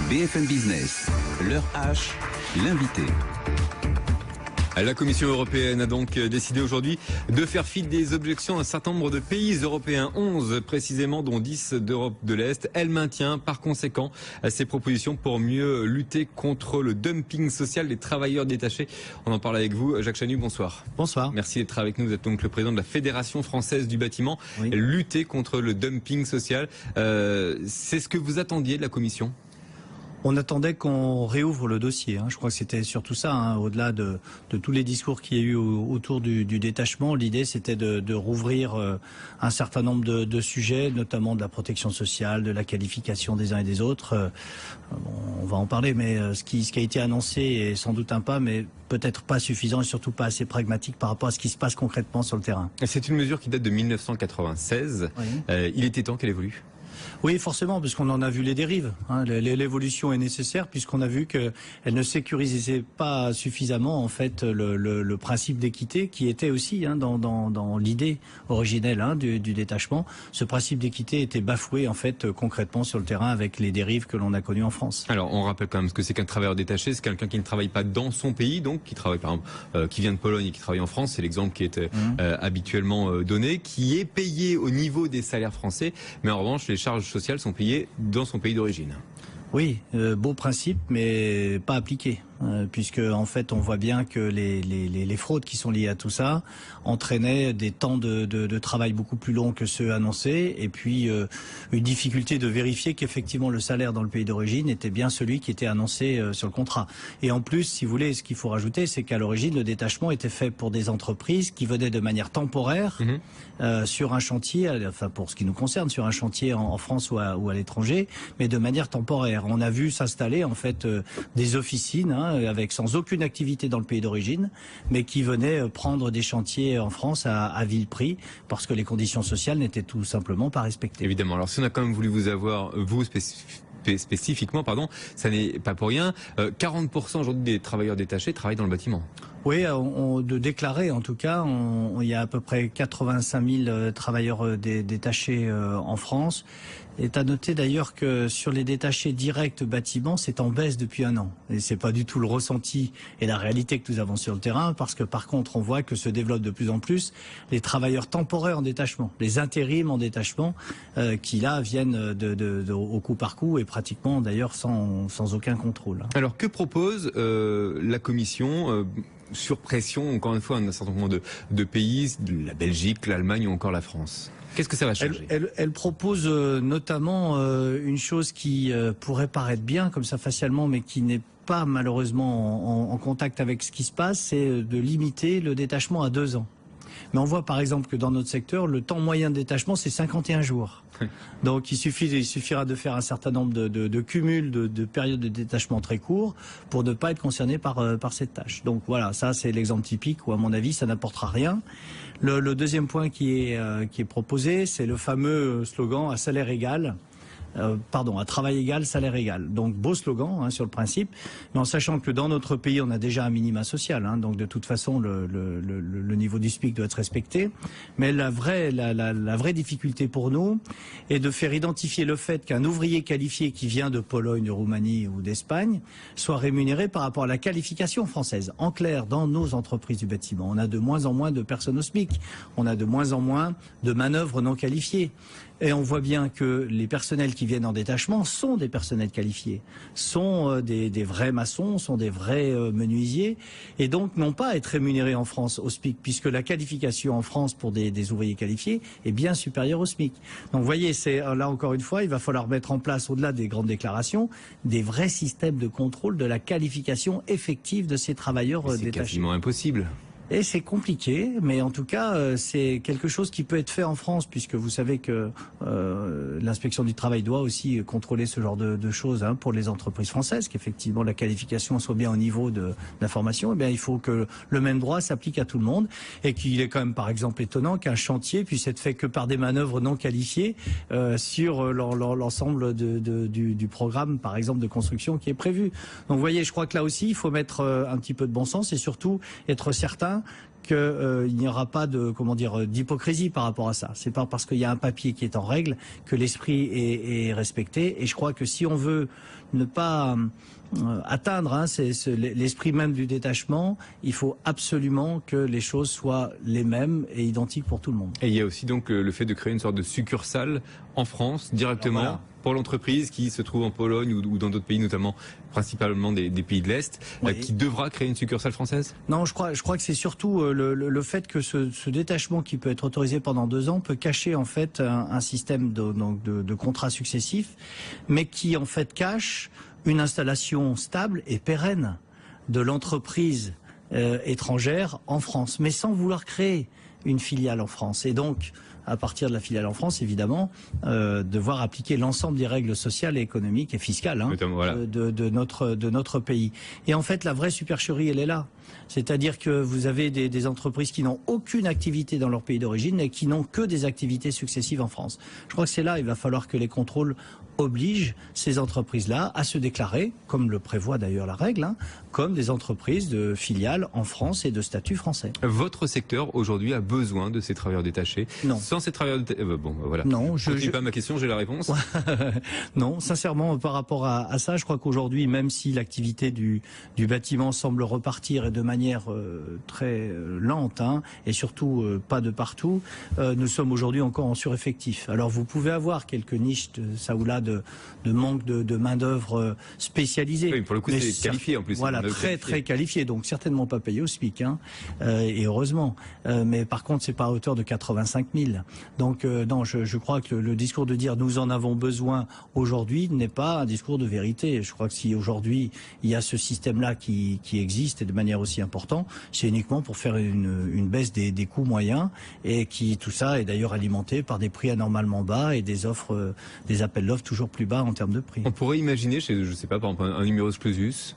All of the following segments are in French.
BFM Business, l'heure H, l'invité. La Commission européenne a donc décidé aujourd'hui de faire fi des objections d'un certain nombre de pays européens, 11 précisément, dont 10 d'Europe de l'Est. Elle maintient par conséquent ses propositions pour mieux lutter contre le dumping social des travailleurs détachés. On en parle avec vous. Jacques Chanu, bonsoir. Bonsoir. Merci d'être avec nous. Vous êtes donc le président de la Fédération française du bâtiment. Oui. Lutter contre le dumping social, c'est ce que vous attendiez de la Commission ? On attendait qu'on réouvre le dossier. Je crois que c'était surtout ça, au-delà de tous les discours qu'il y a eu autour du détachement. L'idée, c'était de rouvrir un certain nombre de sujets, notamment de la protection sociale, de la qualification des uns et des autres. On va en parler, mais ce qui a été annoncé est sans doute un pas, mais peut-être pas suffisant et surtout pas assez pragmatique par rapport à ce qui se passe concrètement sur le terrain. C'est une mesure qui date de 1996. Oui. Il était temps qu'elle évolue. Oui, forcément, parce qu'on en a vu les dérives. L'évolution est nécessaire puisqu'on a vu qu'elle ne sécurisait pas suffisamment en fait le principe d'équité qui était aussi dans l'idée originelle du détachement. Ce principe d'équité était bafoué en fait concrètement sur le terrain avec les dérives que l'on a connues en France. Alors on rappelle quand même ce que c'est qu'un travailleur détaché, c'est quelqu'un qui ne travaille pas dans son pays, donc qui travaille par exemple, qui vient de Pologne et qui travaille en France, c'est l'exemple qui est habituellement donné, qui est payé au niveau des salaires français, mais en revanche les charges sociales sont payées dans son pays d'origine. Oui, beau principe, mais pas appliqué. Puisque en fait on voit bien que les fraudes qui sont liées à tout ça entraînaient des temps de travail beaucoup plus longs que ceux annoncés et puis une difficulté de vérifier qu'effectivement le salaire dans le pays d'origine était bien celui qui était annoncé sur le contrat. Et en plus, si vous voulez, ce qu'il faut rajouter, c'est qu'à l'origine le détachement était fait pour des entreprises qui venaient de manière temporaire sur un chantier, enfin pour ce qui nous concerne, sur un chantier en France ou à l'étranger, mais de manière temporaire. On a vu s'installer en fait des officines avec sans aucune activité dans le pays d'origine, mais qui venaient prendre des chantiers en France à vil prix, parce que les conditions sociales n'étaient tout simplement pas respectées. Évidemment. Alors si on a quand même voulu vous avoir, vous spécifiquement, ça n'est pas pour rien. 40% aujourd'hui des travailleurs détachés travaillent dans le bâtiment. Oui, de déclarer en tout cas, il y a à peu près 85 000 travailleurs détachés en France. Il est à noter d'ailleurs que sur les détachés directs bâtiments, c'est en baisse depuis un an. Et c'est pas du tout le ressenti et la réalité que nous avons sur le terrain, parce que par contre, on voit que se développent de plus en plus les travailleurs temporaires en détachement, les intérims en détachement, qui là viennent au coup par coup et pratiquement d'ailleurs sans aucun contrôle. Alors que propose la Commission sur pression, encore une fois, un certain nombre de pays, la Belgique, l'Allemagne ou encore la France? Qu'est-ce que ça va changer? Elle propose notamment une chose qui pourrait paraître bien comme ça facialement, mais qui n'est pas malheureusement en contact avec ce qui se passe, c'est de limiter le détachement à 2 ans. Mais on voit par exemple que dans notre secteur, le temps moyen de détachement, c'est 51 jours. Donc il suffira de faire un certain nombre de cumuls de périodes de détachement très courts pour ne pas être concerné par cette tâche. Donc voilà, ça c'est l'exemple typique où à mon avis ça n'apportera rien. Le deuxième point qui est proposé, c'est le fameux slogan à salaire égal. À travail égal, salaire égal. Donc beau slogan sur le principe, mais en sachant que dans notre pays on a déjà un minima social, donc de toute façon le niveau du SMIC doit être respecté. Mais la vraie difficulté pour nous est de faire identifier le fait qu'un ouvrier qualifié qui vient de Pologne, de Roumanie ou d'Espagne soit rémunéré par rapport à la qualification française. En clair, dans nos entreprises du bâtiment, on a de moins en moins de personnes au SMIC, on a de moins en moins de manœuvres non qualifiées. Et on voit bien que les personnels qui viennent en détachement sont des personnels qualifiés, sont des vrais maçons, sont des vrais menuisiers, et donc n'ont pas à être rémunérés en France au SMIC, puisque la qualification en France pour des ouvriers qualifiés est bien supérieure au SMIC. Donc vous voyez, là encore une fois, il va falloir mettre en place, au-delà des grandes déclarations, des vrais systèmes de contrôle de la qualification effective de ces travailleurs détachés. C'est quasiment impossible. Et c'est compliqué, mais en tout cas, c'est quelque chose qui peut être fait en France, puisque vous savez que l'inspection du travail doit aussi contrôler ce genre de choses pour les entreprises françaises, qu'effectivement la qualification soit bien au niveau de la formation. Eh bien, il faut que le même droit s'applique à tout le monde, et qu'il est quand même, par exemple, étonnant qu'un chantier puisse être fait que par des manœuvres non qualifiées sur l'ensemble du programme, par exemple, de construction qui est prévu. Donc, vous voyez, je crois que là aussi, il faut mettre un petit peu de bon sens et surtout être certain qu'il n'y aura pas d'hypocrisie par rapport à ça. C'est pas parce qu'il y a un papier qui est en règle que l'esprit est respecté. Et je crois que si on veut ne pas atteindre l'esprit même du détachement, il faut absolument que les choses soient les mêmes et identiques pour tout le monde. Et il y a aussi donc le fait de créer une sorte de succursale en France directement. Alors, voilà. Pour l'entreprise qui se trouve en Pologne ou dans d'autres pays, notamment principalement des pays de l'Est, oui. Qui devra créer une succursale française? Non, je crois que c'est surtout le fait que ce détachement qui peut être autorisé pendant 2 ans peut cacher en fait un système de contrats successifs, mais qui en fait cache une installation stable et pérenne de l'entreprise étrangère en France, mais sans vouloir créer une filiale en France. Et donc, à partir de la filiale en France, évidemment, devoir appliquer l'ensemble des règles sociales et économiques et fiscales voilà. de notre pays. Et en fait, la vraie supercherie, elle est là. C'est-à-dire que vous avez des entreprises qui n'ont aucune activité dans leur pays d'origine et qui n'ont que des activités successives en France. Je crois que c'est là, il va falloir que les contrôles obligent ces entreprises-là à se déclarer, comme le prévoit d'ailleurs la règle, comme des entreprises de filiales en France et de statut français. Votre secteur aujourd'hui a besoin de ces travailleurs détachés? Non. Sans ces travailleurs détachés, voilà. Non, je continue pas ma question, j'ai la réponse. Non, sincèrement, par rapport à ça, je crois qu'aujourd'hui, même si l'activité du bâtiment semble repartir et de manière très lente, et surtout pas de partout, nous sommes aujourd'hui encore en sureffectif. Alors vous pouvez avoir quelques niches de ça ou là de manque de main-d'œuvre spécialisée. Oui, pour le coup, c'est qualifié en plus. Voilà, très qualifié, donc certainement pas payé au SMIC, et heureusement. Mais par contre, c'est pas à hauteur de 85 000. Donc non, je crois que le discours de dire nous en avons besoin aujourd'hui n'est pas un discours de vérité. Je crois que si aujourd'hui il y a ce système-là qui existe et de manière aussi importante, c'est uniquement pour faire une baisse des coûts moyens et tout ça est d'ailleurs alimenté par des prix anormalement bas et des offres, des appels d'offres toujours plus bas en termes de prix. On pourrait imaginer, je sais pas, par exemple un numerus clausus.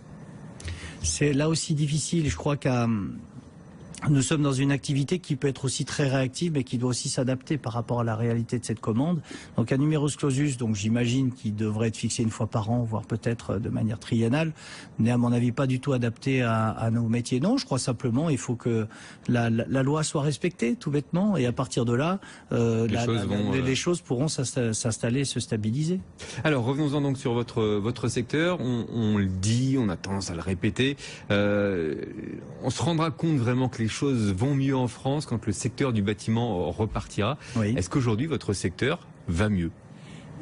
C'est là aussi difficile. Je crois nous sommes dans une activité qui peut être aussi très réactive, mais qui doit aussi s'adapter par rapport à la réalité de cette commande. Donc un numerus clausus, donc j'imagine qu'il devrait être fixé une fois par an, voire peut-être de manière triennale, n'est à mon avis pas du tout adapté à nos métiers. Non, je crois simplement il faut que la loi soit respectée, tout bêtement, et à partir de là, les choses pourront s'installer et se stabiliser. Alors revenons-en donc sur votre secteur. On le dit, on a tendance à le répéter. On se rendra compte vraiment que les choses vont mieux en France quand le secteur du bâtiment repartira. Oui. Est-ce qu'aujourd'hui votre secteur va mieux?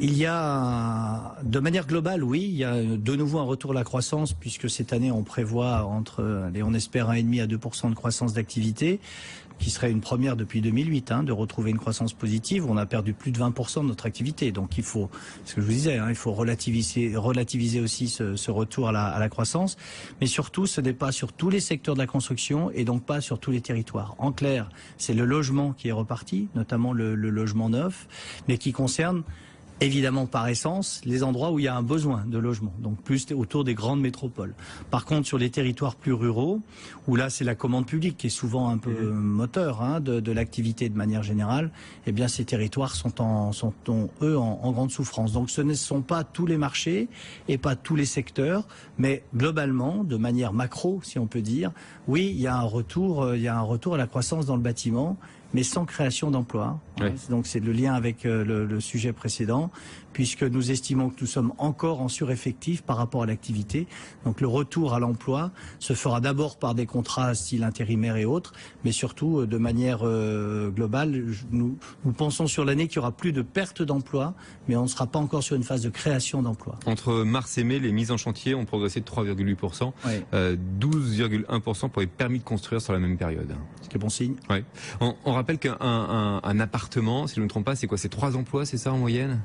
Il y a, de manière globale, oui, il y a de nouveau un retour à la croissance puisque cette année on prévoit on espère 1,5 à 2% de croissance d'activité, qui serait une première depuis 2008, de retrouver une croissance positive. On a perdu plus de 20% de notre activité, donc il faut, ce que je vous disais, il faut relativiser aussi ce retour à la croissance, mais surtout ce n'est pas sur tous les secteurs de la construction et donc pas sur tous les territoires. En clair, c'est le logement qui est reparti, notamment le logement neuf, mais qui concerne évidemment par essence les endroits où il y a un besoin de logement, donc plus autour des grandes métropoles. Par contre, sur les territoires plus ruraux, où là c'est la commande publique qui est souvent un peu moteur de l'activité de manière générale, eh bien ces territoires sont eux en grande souffrance. Donc ce ne sont pas tous les marchés et pas tous les secteurs, mais globalement, de manière macro, si on peut dire, oui, il y a un retour à la croissance dans le bâtiment, mais sans création d'emplois. Oui. Donc c'est le lien avec le sujet précédent, puisque nous estimons que nous sommes encore en sureffectif par rapport à l'activité. Donc le retour à l'emploi se fera d'abord par des contrats style intérimaire et autres, mais surtout de manière globale. Nous pensons sur l'année qu'il y aura plus de perte d'emploi, mais on ne sera pas encore sur une phase de création d'emplois. Entre mars et mai, les mises en chantier ont progressé de 3,8%, 12,1% pour les permis de construire sur la même période. Ce qui est bon signe. Ouais. On rappelle qu'un appartement, si je ne me trompe pas, c'est quoi? C'est 3 emplois, c'est ça en moyenne?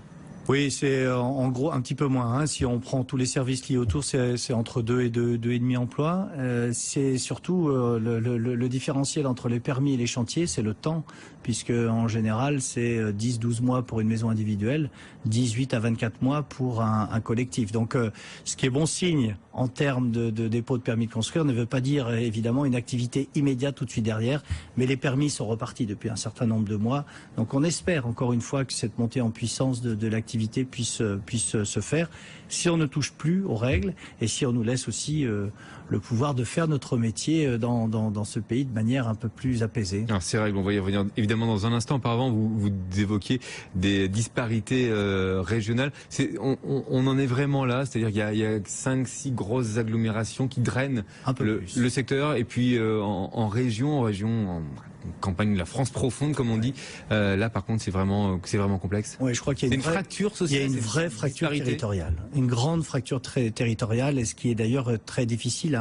Oui, c'est en gros un petit peu moins. Si on prend tous les services liés autour, c'est entre 2 et 2,5 emplois. C'est surtout le différentiel entre les permis et les chantiers, c'est le temps, puisque en général c'est 10-12 mois pour une maison individuelle, 18 à 24 mois pour un collectif. Donc ce qui est bon signe en termes de dépôt de permis de construire ne veut pas dire évidemment une activité immédiate tout de suite derrière, mais les permis sont repartis depuis un certain nombre de mois. Donc on espère encore une fois que cette montée en puissance de l'activité l'activité puisse se faire, si on ne touche plus aux règles et si on nous laisse aussi le pouvoir de faire notre métier dans ce pays de manière un peu plus apaisée. Alors ces règles, on va y revenir évidemment dans un instant. Auparavant, vous évoquiez des disparités régionales. On en est vraiment là, c'est-à-dire qu'il y a 5-6 grosses agglomérations qui drainent le secteur, et puis en région, en campagne de la France profonde, comme on dit. Là, par contre, c'est vraiment complexe. Oui, je crois qu'il y a une fracture sociale. Il y a une vraie fracture territoriale, une grande fracture territoriale, et ce qui est d'ailleurs très difficile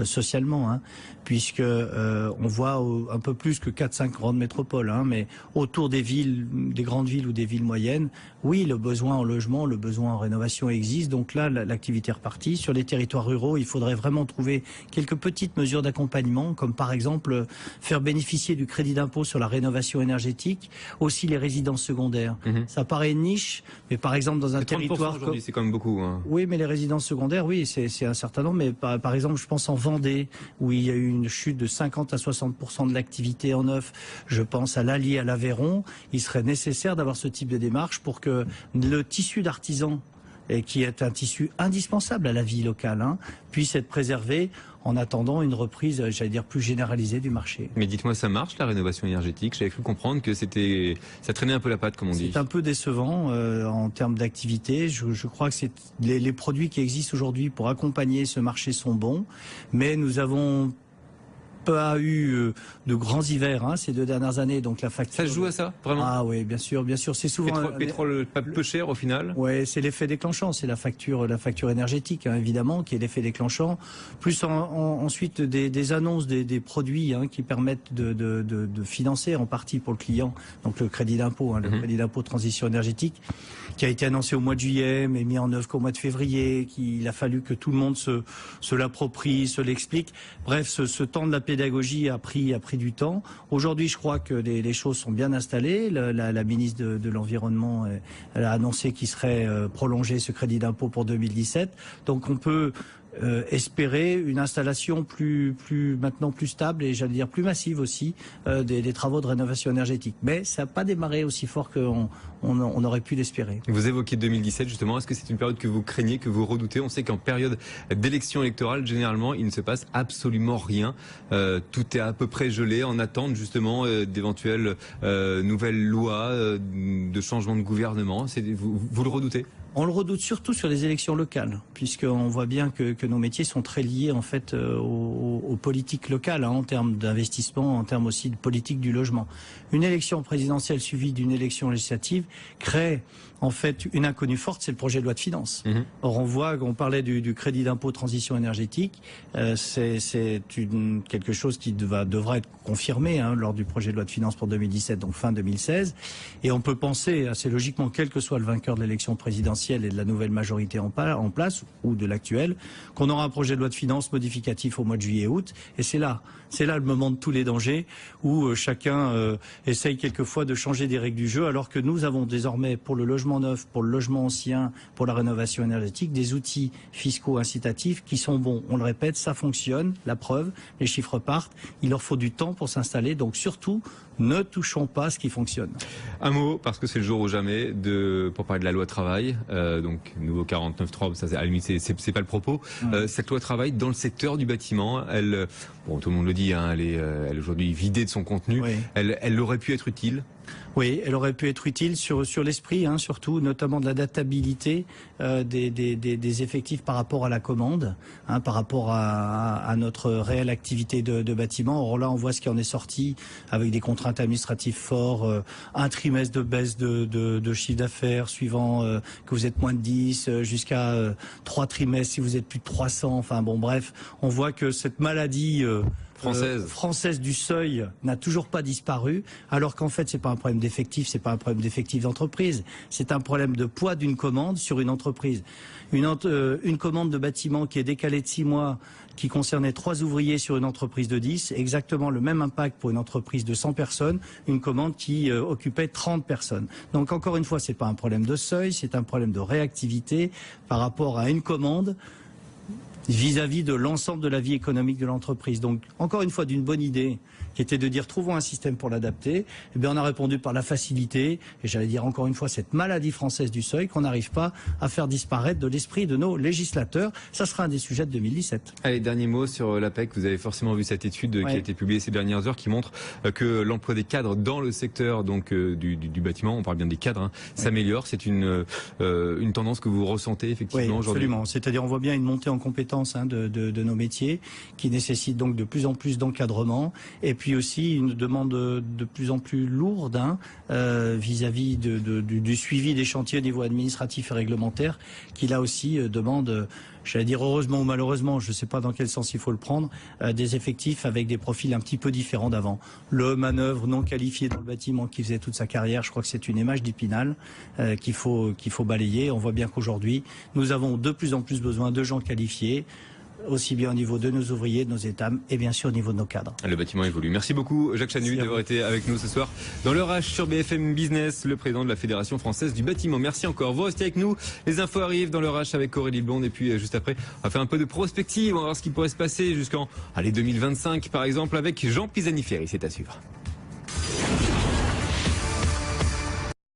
socialement, puisque on voit un peu plus que 4-5 grandes métropoles, mais autour des villes, des grandes villes ou des villes moyennes, oui, le besoin en logement, le besoin en rénovation existe. Donc là, l'activité est repartie. Sur les territoires ruraux, il faudrait vraiment trouver quelques petites mesures d'accompagnement, comme par exemple faire bénéficier du crédit d'impôt sur la rénovation énergétique, aussi les résidences secondaires. Ça paraît une niche, mais par exemple dans un territoire... aujourd'hui, c'est quand même beaucoup. Oui, mais les résidences secondaires, oui, c'est un certain nombre. Mais par exemple, je pense en Vendée, où il y a eu une chute de 50 à 60% de l'activité en neuf. Je pense à l'Allier, à l'Aveyron. Il serait nécessaire d'avoir ce type de démarche pour que le tissu d'artisans, et qui est un tissu indispensable à la vie locale, puisse être préservé en attendant une reprise, j'allais dire, plus généralisée du marché. Mais dites-moi, ça marche la rénovation énergétique? J'avais cru comprendre que ça traînait un peu la patte, comme on dit. C'est un peu décevant en termes d'activité. Je crois que les produits qui existent aujourd'hui pour accompagner ce marché sont bons, mais nous avons pas eu de grands hivers ces 2 dernières années, donc la facture... Ça se joue à ça, vraiment? Ah oui, bien sûr, c'est souvent... Pétrole pas peu cher au final? Oui, c'est l'effet déclenchant, c'est la facture énergétique, évidemment, qui est l'effet déclenchant, plus ensuite des annonces des produits qui permettent de financer en partie pour le client, donc le crédit d'impôt, le crédit d'impôt de transition énergétique, qui a été annoncé au mois de juillet, mais mis en œuvre qu'au mois de février, qu'il a fallu que tout le monde se l'approprie, se l'explique. Bref, ce temps de la pédagogie a pris du temps. Aujourd'hui, je crois que les choses sont bien installées. La ministre de l'Environnement elle a annoncé qu'il serait prolongé ce crédit d'impôt pour 2017. Donc on peut espérer une installation maintenant plus stable et j'allais dire plus massive aussi des travaux de rénovation énergétique. Mais ça n'a pas démarré aussi fort qu'on aurait pu l'espérer. Vous évoquez 2017 justement, est-ce que c'est une période que vous craignez, que vous redoutez? On sait qu'en période d'élection électorale, généralement, il ne se passe absolument rien. Tout est à peu près gelé en attente justement d'éventuelles nouvelles lois, de changement de gouvernement. Vous le redoutez? On le redoute surtout sur les élections locales, puisqu'on voit bien que nos métiers sont très liés en fait aux politiques locales, en termes d'investissement, en termes aussi de politique du logement. Une élection présidentielle suivie d'une élection législative crée en fait une inconnue forte, c'est le projet de loi de finances. Or on parlait du crédit d'impôt transition énergétique, c'est quelque chose qui devra être confirmé lors du projet de loi de finances pour 2017, donc fin 2016, et on peut penser assez logiquement, quel que soit le vainqueur de l'élection présidentielle et de la nouvelle majorité en place, ou de l'actuelle, qu'on aura un projet de loi de finances modificatif au mois de juillet-août, et c'est là le moment de tous les dangers, où chacun essaye quelquefois de changer des règles du jeu, alors que nous avons désormais pour le logement neuf, pour le logement ancien, pour la rénovation énergétique, des outils fiscaux incitatifs qui sont bons. On le répète, ça fonctionne, la preuve, les chiffres partent, il leur faut du temps pour s'installer, donc surtout, ne touchons pas ce qui fonctionne. Un mot, parce que c'est le jour ou jamais, pour parler de la loi travail, donc nouveau 49.3, ça, à la limite, c'est pas le propos. Cette loi travail dans le secteur du bâtiment, tout le monde le dit, elle est aujourd'hui vidée de son contenu. Oui. Elle aurait pu être utile. Oui, elle aurait pu être utile sur l'esprit, surtout, notamment de l'adaptabilité des effectifs par rapport à la commande, par rapport à notre réelle activité de bâtiment. Or là, on voit ce qui en est sorti avec des contraintes administratives fortes, un trimestre de baisse de chiffre d'affaires suivant que vous êtes moins de 10, jusqu'à 3 trimestres si vous êtes plus de 300. Enfin bon, bref, on voit que cette maladie française du seuil n'a toujours pas disparu, alors qu'en fait c'est pas un problème d'effectif, c'est pas un problème d'effectif d'entreprise, c'est un problème de poids d'une commande sur une entreprise. Une commande de bâtiment qui est décalée de 6 mois, qui concernait 3 ouvriers sur une entreprise de 10, exactement le même impact pour une entreprise de 100 personnes, une commande qui occupait 30 personnes. Donc encore une fois, c'est pas un problème de seuil, c'est un problème de réactivité par rapport à une commande vis-à-vis de l'ensemble de la vie économique de l'entreprise. Donc, encore une fois, d'une bonne idée qui était de dire trouvons un système pour l'adapter. Eh bien, on a répondu par la facilité, et j'allais dire encore une fois cette maladie française du seuil qu'on n'arrive pas à faire disparaître de l'esprit de nos législateurs. Ça sera un des sujets de 2017. Allez, dernier mot sur l'APEC. Vous avez forcément vu cette étude qui a été publiée ces dernières heures qui montre que l'emploi des cadres dans le secteur du bâtiment, on parle bien des cadres, s'améliore. C'est une tendance que vous ressentez effectivement aujourd'hui. Absolument. C'est-à-dire on voit bien une montée en compétences de nos métiers qui nécessite donc de plus en plus d'encadrement et puis aussi une demande de plus en plus lourde vis-à-vis du suivi des chantiers au niveau administratif et réglementaire qui là aussi demande, j'allais dire heureusement ou malheureusement, je ne sais pas dans quel sens il faut le prendre, des effectifs avec des profils un petit peu différents d'avant. Le manœuvre non qualifié dans le bâtiment qui faisait toute sa carrière, je crois que c'est une image d'Épinal qu'il faut balayer. On voit bien qu'aujourd'hui, nous avons de plus en plus besoin de gens qualifiés, aussi bien au niveau de nos ouvriers, de nos étames et bien sûr au niveau de nos cadres. Le bâtiment évolue. Merci beaucoup Jacques Chanu d'avoir été avec nous ce soir dans le RH sur BFM Business, le président de la Fédération Française du Bâtiment. Merci encore. Vous restez avec nous. Les infos arrivent dans le RH avec Aurélie Blonde et puis juste après, on va faire un peu de prospective. On va voir ce qui pourrait se passer jusqu'en 2025 par exemple avec Jean Pisani-Ferry. C'est à suivre.